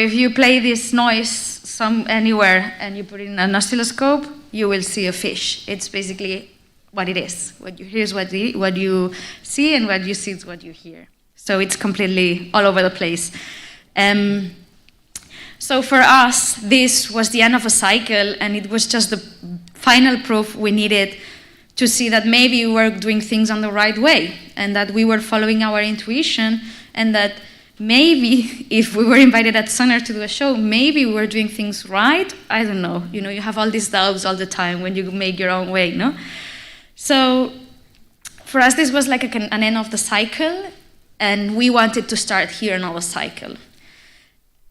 if you play this noise anywhere and you put it in an oscilloscope, you will see a fish. It's basically what it is. What you hear is what you see, and what you see is what you hear. So it's completely all over the place. So for us, this was the end of a cycle, and it was just the final proof we needed to see that maybe we were doing things on the right way, and that we were following our intuition, and that maybe if we were invited at Sonar to do a show, maybe we were doing things right. I don't know. You know, you have all these doubts all the time when you make your own way, no? So for us, this was like an end of the cycle, and we wanted to start here another cycle.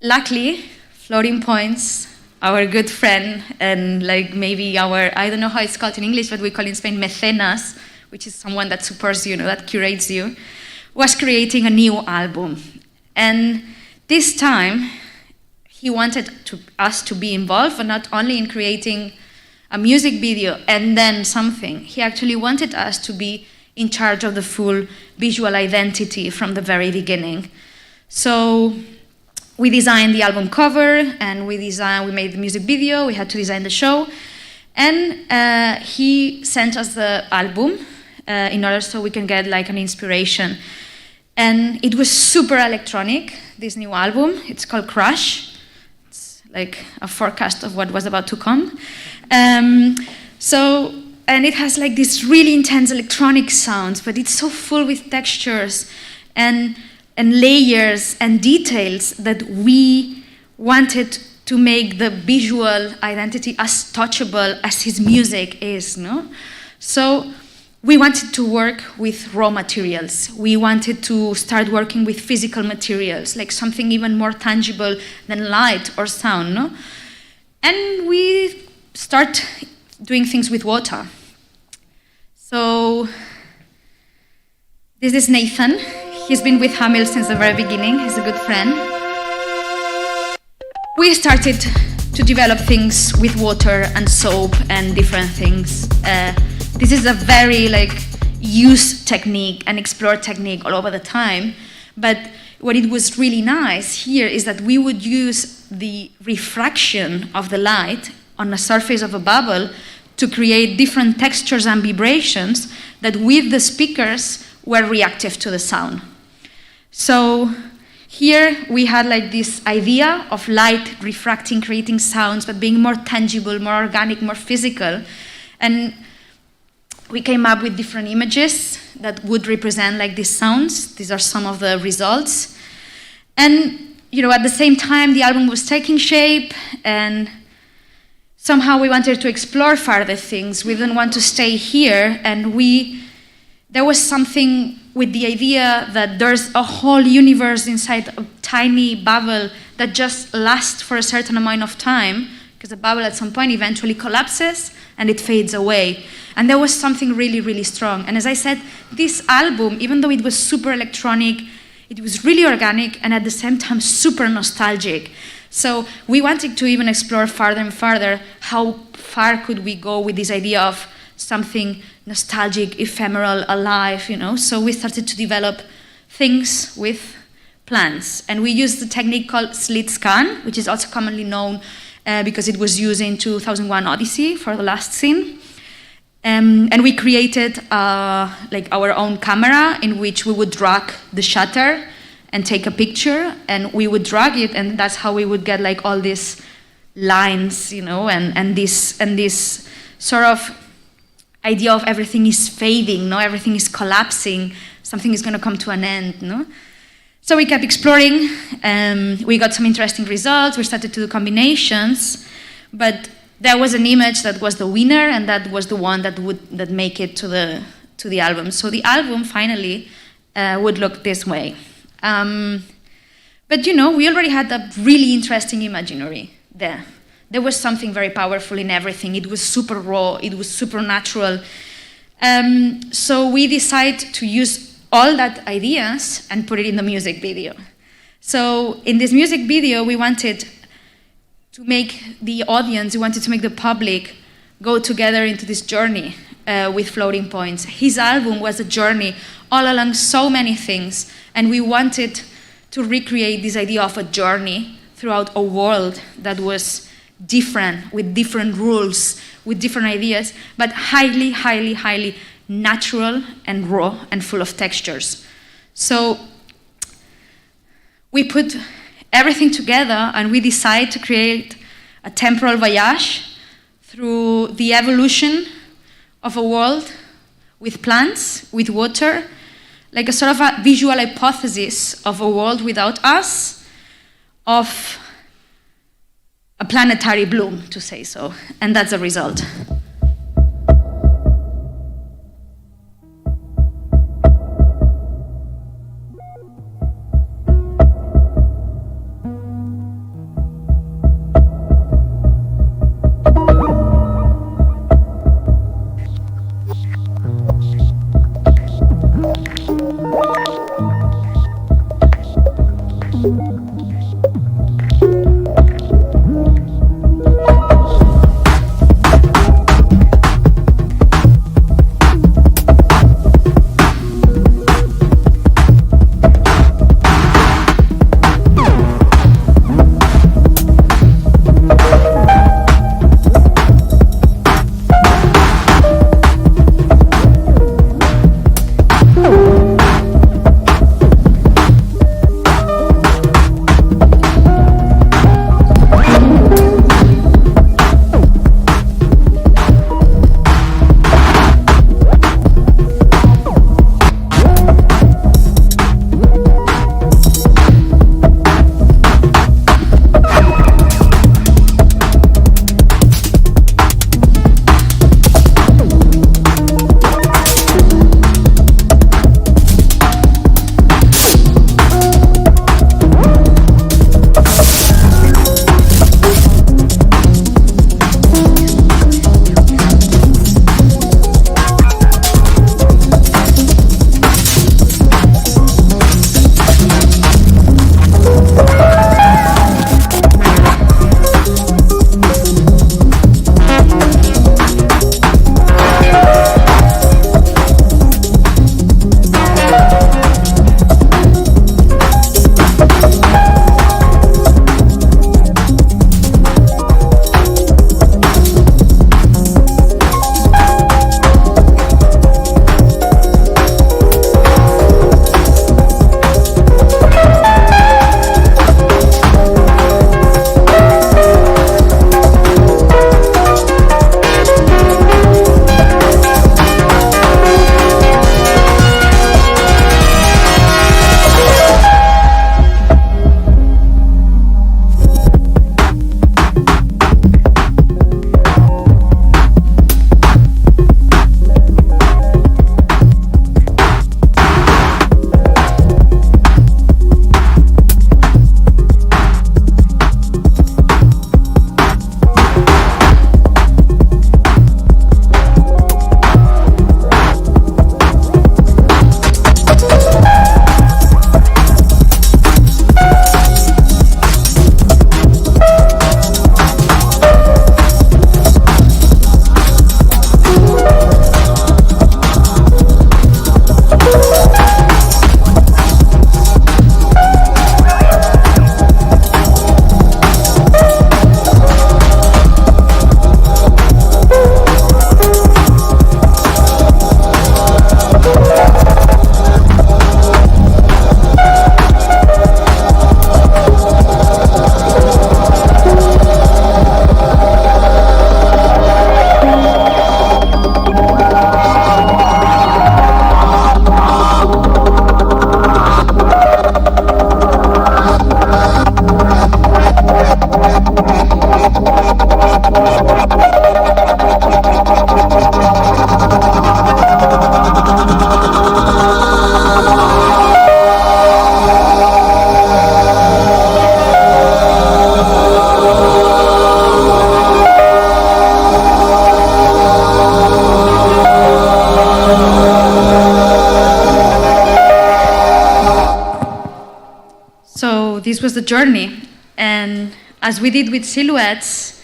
Luckily, Floating Points, our good friend, and like maybe I don't know how it's called in English, but we call it in Spain mecenas, which is someone that supports you, that curates you, was creating a new album. And this time, he wanted us to be involved, but not only in creating a music video and then something. He actually wanted us to be in charge of the full visual identity from the very beginning. So we designed the album cover, and we made the music video, we had to design the show, and he sent us the album in order so we can get like an inspiration. And it was super electronic, this new album. It's called Crush. It's like a forecast of what was about to come. And it has like this really intense electronic sounds, but it's so full with textures and layers and details that we wanted to make the visual identity as touchable as his music is, no? So we wanted to work with raw materials. We wanted to start working with physical materials, like something even more tangible than light or sound, no? And we start doing things with water. So this is Nathan. He's been with Hamill since the very beginning. He's a good friend. We started to develop things with water and soap and different things. This is a very use technique and explore technique all over the time. But what it was really nice here is that we would use the refraction of the light on the surface of a bubble to create different textures and vibrations that with the speakers were reactive to the sound. So here we had like this idea of light refracting, creating sounds, but being more tangible, more organic, more physical. And we came up with different images that would represent like these sounds. These are some of the results. And at the same time, the album was taking shape, and somehow we wanted to explore further things. We didn't want to stay here, and there was something with the idea that there's a whole universe inside a tiny bubble that just lasts for a certain amount of time, because the bubble at some point eventually collapses and it fades away. And there was something really, really strong. And as I said, this album, even though it was super electronic, it was really organic and at the same time super nostalgic. So we wanted to even explore farther and farther how far could we go with this idea of something nostalgic, ephemeral, alive, So we started to develop things with plants. And we used the technique called slit scan, which is also commonly known because it was used in 2001 Odyssey for the last scene. And we created like our own camera in which we would drag the shutter and take a picture, and we would drag it, and that's how we would get like all these lines, and this sort of idea of everything is fading, everything is collapsing, something is going to come to an end. So we kept exploring, we got some interesting results, we started to do combinations, but there was an image that was the winner, and that was the one that would make it to the album. So the album finally would look this way. But we already had a really interesting imaginary there. There was something very powerful in everything. It was super raw, it was supernatural. So we decided to use all that ideas and put it in the music video. So in this music video, we wanted to make the audience, we wanted to make the public go together into this journey with floating points. His album was a journey all along so many things, and we wanted to recreate this idea of a journey throughout a world that was different, with different rules, with different ideas, but highly, highly, highly natural and raw and full of textures. So we put everything together and we decided to create a temporal voyage through the evolution of a world with plants, with water, like a sort of a visual hypothesis of a world without us, of a planetary bloom, to say so. And that's the result. was the journey. And as we did with silhouettes,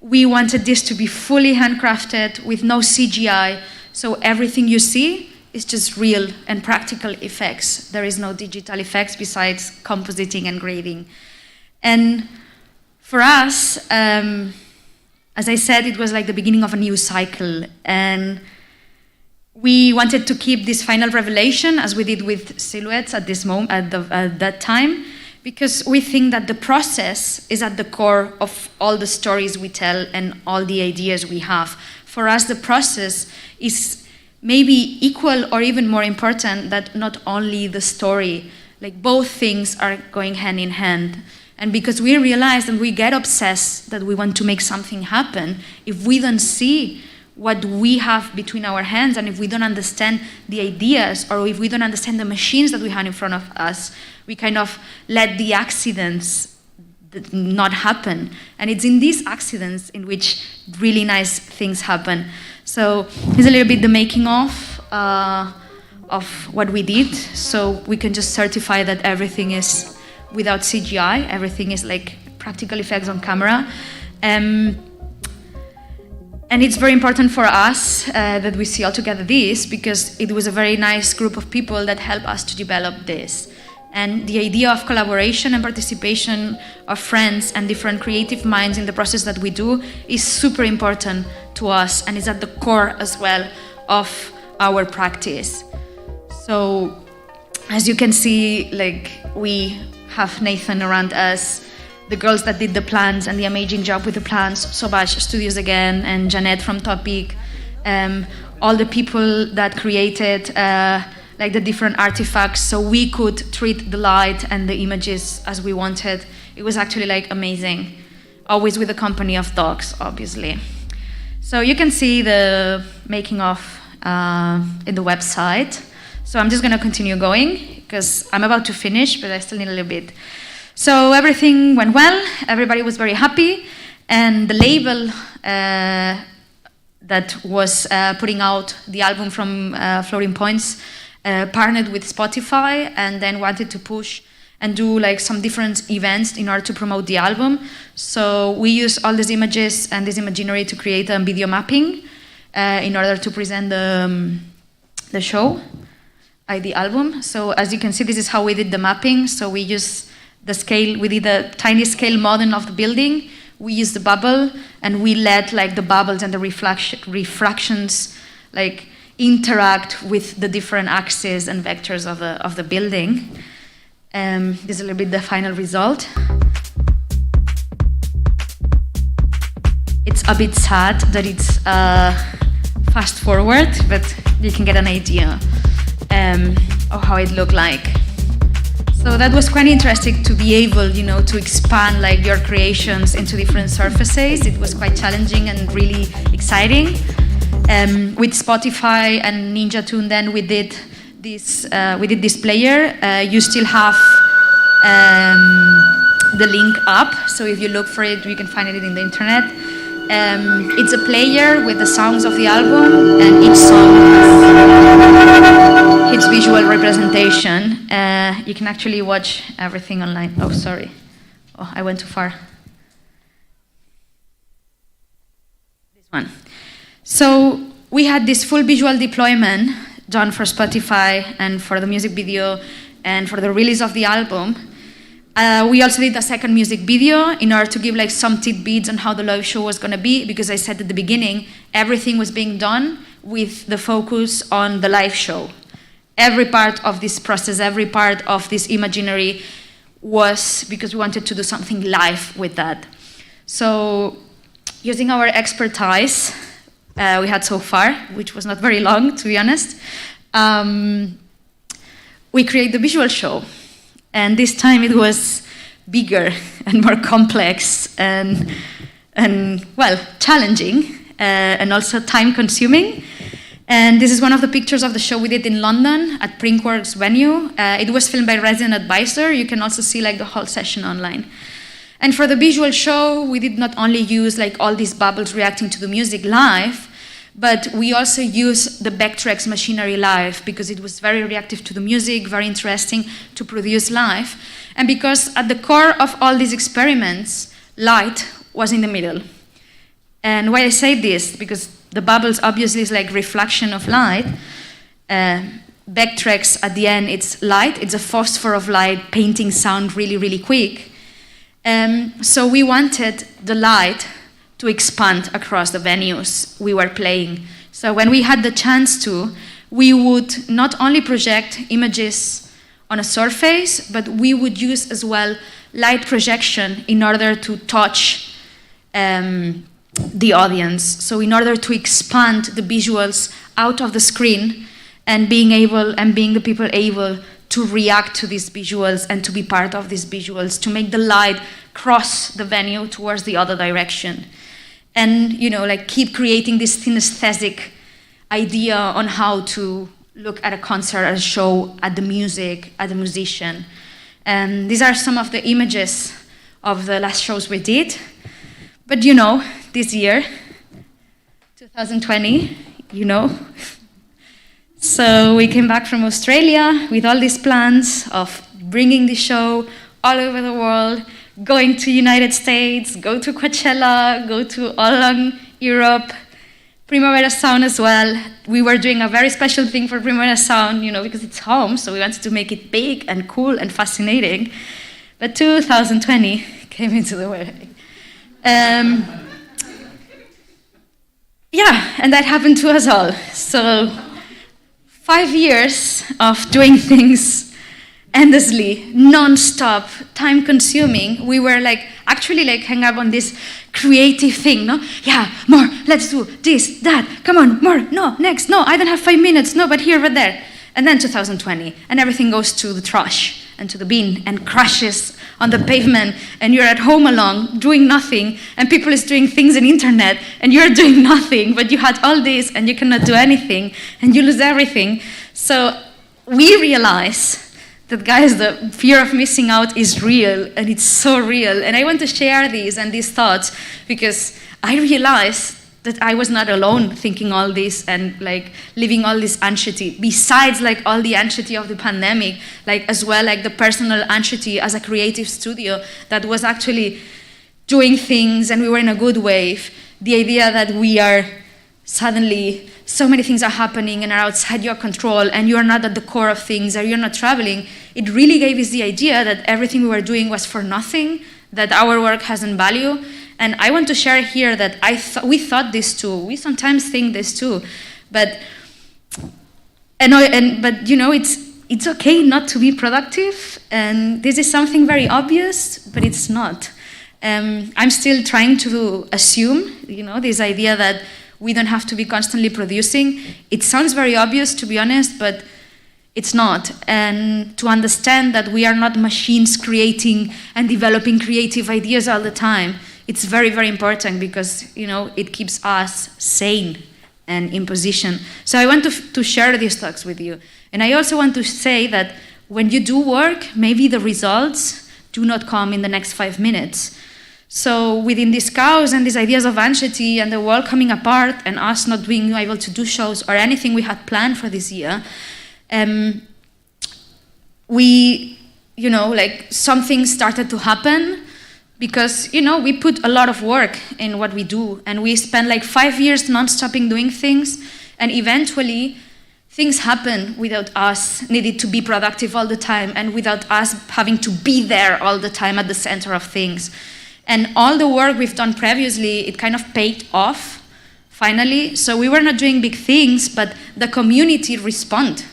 we wanted this to be fully handcrafted with no CGI. So everything you see is just real and practical effects. There is no digital effects besides compositing and grading. And for us, as I said, it was like the beginning of a new cycle. And we wanted to keep this final revelation as we did with silhouettes at this moment, at that time, because we think that the process is at the core of all the stories we tell and all the ideas we have. For us, the process is maybe equal or even more important than not only the story. Like both things are going hand in hand. And because we realize and we get obsessed that we want to make something happen, if we don't see what we have between our hands, and if we don't understand the ideas, or if we don't understand the machines that we have in front of us, we kind of let the accidents not happen. And it's in these accidents in which really nice things happen. So here's a little bit the making of what we did. So we can just certify that everything is without CGI. Everything is like practical effects on camera. And it's very important for us that we see all together this, because it was a very nice group of people that helped us to develop this. And the idea of collaboration and participation of friends and different creative minds in the process that we do is super important to us, and is at the core as well of our practice. So as you can see, like we have Nathan around us, the girls that did the plans and the amazing job with the plans, Sobaj Studios again, and Janet from Topic, all the people that created like the different artifacts, so we could treat the light and the images as we wanted. It was actually like amazing, always with the company of dogs, obviously. So you can see the making of in the website. So I'm just gonna continue going, because I'm about to finish, but I still need a little bit. So everything went well, everybody was very happy, and the label that was putting out the album from Floating Points partnered with Spotify, and then wanted to push and do like some different events in order to promote the album. So we used all these images and this imaginary to create a video mapping in order to present the show, the album. So as you can see, this is how we did the mapping. So we used the scale, we did a tiny scale model of the building. We used the bubble, and we let like the bubbles and the refractions like interact with the different axes and vectors of the building. This is a little bit the final result. It's a bit sad that it's fast forward, but you can get an idea of how it looked like. So that was quite interesting to be able, you know, to expand like your creations into different surfaces. It was quite challenging and really exciting. With Spotify and Ninja Tune, then we did this player. You still have the link up, so if you look for it, you can find it in the internet. It's a player with the songs of the album, and each song has its visual representation. You can actually watch everything online. Oh, sorry. Oh, I went too far. This one. So we had this full visual deployment done for Spotify and for the music video and for the release of the album. We also did a second music video in order to give like some tidbits on how the live show was going to be, because I said at the beginning, everything was being done with the focus on the live show. Every part of this process, every part of this imaginary was because we wanted to do something live with that. So using our expertise we had so far, which was not very long, to be honest, we created the visual show. And this time it was bigger and more complex and well, challenging and also time-consuming. And this is one of the pictures of the show we did in London at Printworks venue. It was filmed by Resident Advisor. You can also see like the whole session online. And for the visual show, we did not only use like all these bubbles reacting to the music live, But we also use the Vectrex machinery live because it was very reactive to the music, very interesting to produce live. And because at the core of all these experiments, light was in the middle. And why I say this, because the bubbles obviously is like reflection of light. Vectrex at the end, it's light, it's a phosphor of light painting sound really, really quick. So we wanted the light to expand across the venues we were playing. So when we had the chance to, we would not only project images on a surface, but we would use as well light projection in order to touch the audience. So in order to expand the visuals out of the screen and being the people able to react to these visuals and to be part of these visuals, to make the light cross the venue towards the other direction. And, like keep creating this synesthetic idea on how to look at a concert, at a show, at the music, at the musician. And these are some of the images of the last shows we did. But this year, 2020, so we came back from Australia with all these plans of bringing the show all over the world, going to United States, go to Coachella, go to all along Europe, Primavera Sound as well. We were doing a very special thing for Primavera Sound, because it's home, so we wanted to make it big and cool and fascinating. But 2020 came into the way. Yeah, and that happened to us all. So 5 years of doing things endlessly, non-stop, time-consuming. We were actually hang up on this creative thing, no? Yeah, more, let's do this, that, come on, more, no, next, no, I don't have 5 minutes, no, but here, but there. And then 2020, and everything goes to the trash and to the bin and crashes on the pavement, and you're at home alone doing nothing, and people is doing things on internet, and you're doing nothing, but you had all this, and you cannot do anything, and you lose everything. So we realize that, guys, the fear of missing out is real, and it's so real. And I want to share these thoughts because I realized that I was not alone thinking all this and living all this anxiety, besides all the anxiety of the pandemic, as well the personal anxiety as a creative studio that was actually doing things and we were in a good wave. The idea that we are suddenly, so many things are happening and are outside your control and you're not at the core of things or you're not traveling, it really gave us the idea that everything we were doing was for nothing, that our work hasn't value. And I want to share here that we thought this too. We sometimes think this too, but it's okay not to be productive. And this is something very obvious, but it's not. I'm still trying to assume, this idea that we don't have to be constantly producing. It sounds very obvious, to be honest, but it's not. And to understand that we are not machines creating and developing creative ideas all the time. It's very, very important because, it keeps us sane and in position. So I want to share these talks with you. And I also want to say that when you do work, maybe the results do not come in the next 5 minutes. So within this chaos and these ideas of anxiety and the world coming apart and us not being able to do shows or anything we had planned for this year, some things started to happen. Because, we put a lot of work in what we do, and we spent 5 years non-stopping doing things, and eventually things happen without us needing to be productive all the time, and without us having to be there all the time at the center of things. And all the work we've done previously, it kind of paid off, finally. So we were not doing big things, but the community responded.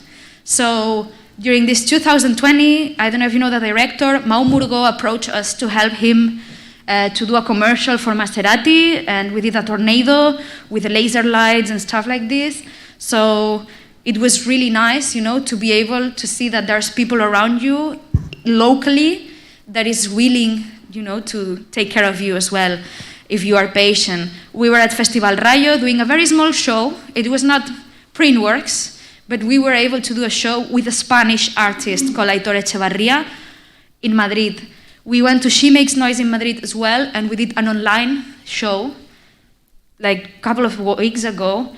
So during this 2020, I don't know if you know the director, Mau Murgo approached us to help him to do a commercial for Maserati, and we did a tornado with laser lights and stuff like this. So it was really nice, to be able to see that there's people around you locally that is willing, to take care of you as well, if you are patient. We were at Festival Rayo doing a very small show. It was not Printworks, but we were able to do a show with a Spanish artist called Aitor Echevarria in Madrid. We went to She Makes Noise in Madrid as well, and we did an online show a couple of weeks ago.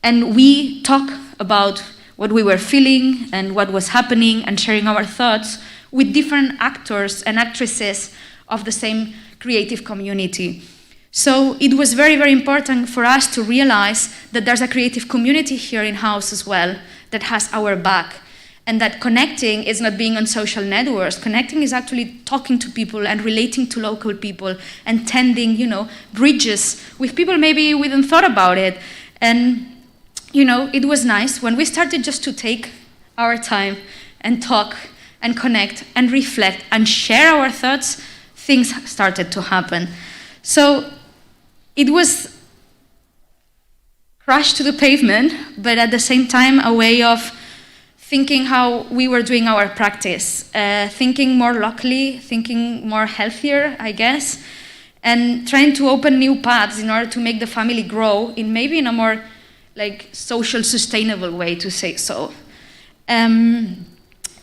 And we talk about what we were feeling and what was happening and sharing our thoughts with different actors and actresses of the same creative community. So it was very, very important for us to realize that there's a creative community here in-house as well that has our back, and that connecting is not being on social networks. Connecting is actually talking to people and relating to local people and tending, bridges with people maybe we hadn't thought about it. And, it was nice when we started just to take our time and talk and connect and reflect and share our thoughts, things started to happen. So it was crash to the pavement, but at the same time a way of thinking how we were doing our practice, thinking more locally, thinking more healthier, I guess, and trying to open new paths in order to make the family grow in maybe in a more social sustainable way, to say so.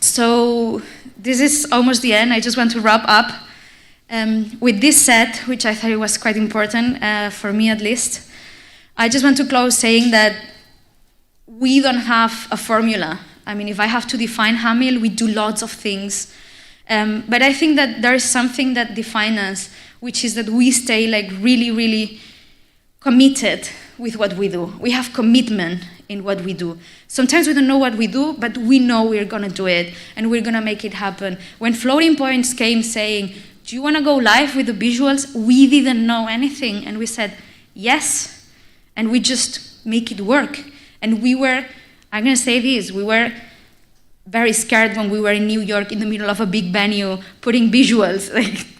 So this is almost the end. I just want to wrap up with this set, which I thought was quite important, for me at least. I just want to close saying that we don't have a formula. I mean, if I have to define Hamill, we do lots of things. But I think that there is something that defines us, which is that we stay really, really committed with what we do. We have commitment in what we do. Sometimes we don't know what we do, but we know we're going to do it, and we're going to make it happen. When Floating Points came saying, do you want to go live with the visuals? We didn't know anything, and we said, yes, and we just make it work. And we were, I'm going to say this, we were very scared when we were in New York in the middle of a big venue putting visuals.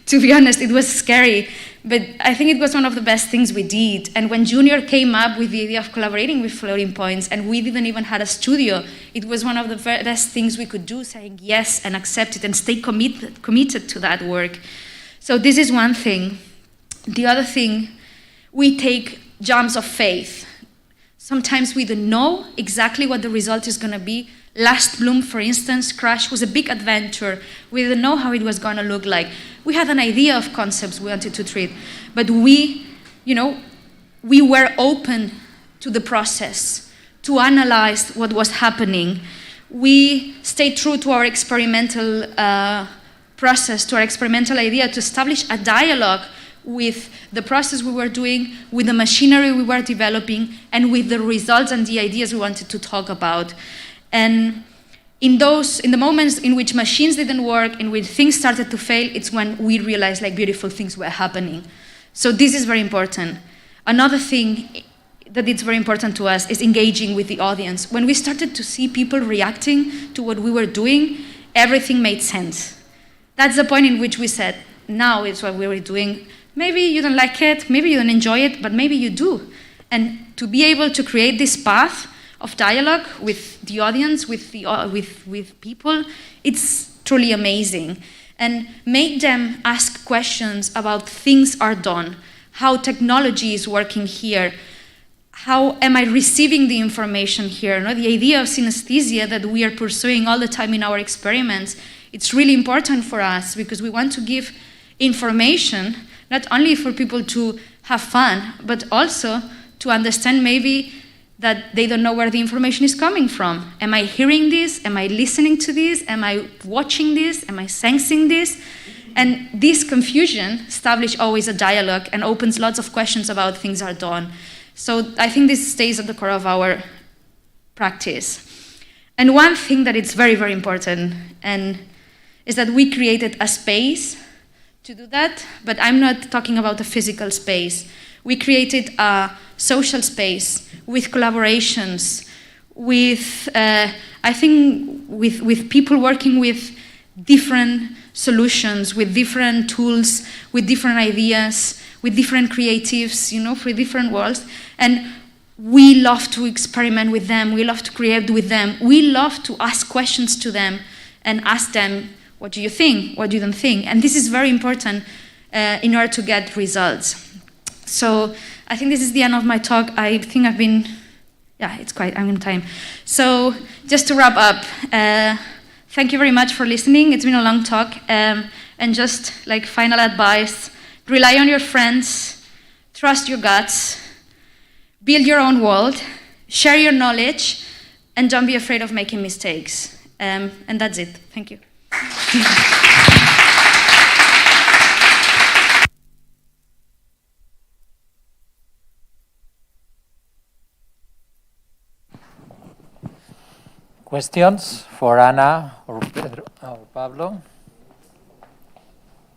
To be honest, it was scary, but I think it was one of the best things we did. And when Junior came up with the idea of collaborating with Floating Points, and we didn't even have a studio, it was one of the best things we could do, saying yes and accept it and stay committed to that work. So this is one thing. The other thing, we take jumps of faith. Sometimes we don't know exactly what the result is going to be. Last Bloom, for instance, Crash was a big adventure. We didn't know how it was going to look like. We had an idea of concepts we wanted to treat, but we were open to the process, to analyze what was happening. We stayed true to our experimental process, to our experimental idea, to establish a dialogue with the process we were doing, with the machinery we were developing, and with the results and the ideas we wanted to talk about. And in the moments in which machines didn't work, in which things started to fail, it's when we realized beautiful things were happening. So this is very important. Another thing that is very important to us is engaging with the audience. When we started to see people reacting to what we were doing, everything made sense. That's the point in which we said, now it's what we were doing. Maybe you don't like it, maybe you don't enjoy it, but maybe you do. And to be able to create this path of dialogue with the audience, with people, it's truly amazing. And make them ask questions about things are done, how technology is working here, how am I receiving the information here? The idea of synesthesia that we are pursuing all the time in our experiments, it's really important for us because we want to give information not only for people to have fun, but also to understand maybe that they don't know where the information is coming from. Am I hearing this? Am I listening to this? Am I watching this? Am I sensing this? And this confusion establishes always a dialogue and opens lots of questions about things are done. So I think this stays at the core of our practice. And one thing that is very, very important is that we created a space to do that, but I'm not talking about a physical space. We created a social space with collaborations, with, I think, with people working with different solutions, with different tools, with different ideas, with different creatives, for different worlds. And we love to experiment with them. We love to create with them. We love to ask questions to them and ask them, what do you think? What do you don't think? And this is very important in order to get results. So I think this is the end of my talk. I think I'm in time. So just to wrap up, thank you very much for listening. It's been a long talk. And just final advice, rely on your friends, trust your guts, build your own world, share your knowledge, and don't be afraid of making mistakes. And that's it. Thank you. Questions for Ana or Pedro or Pablo?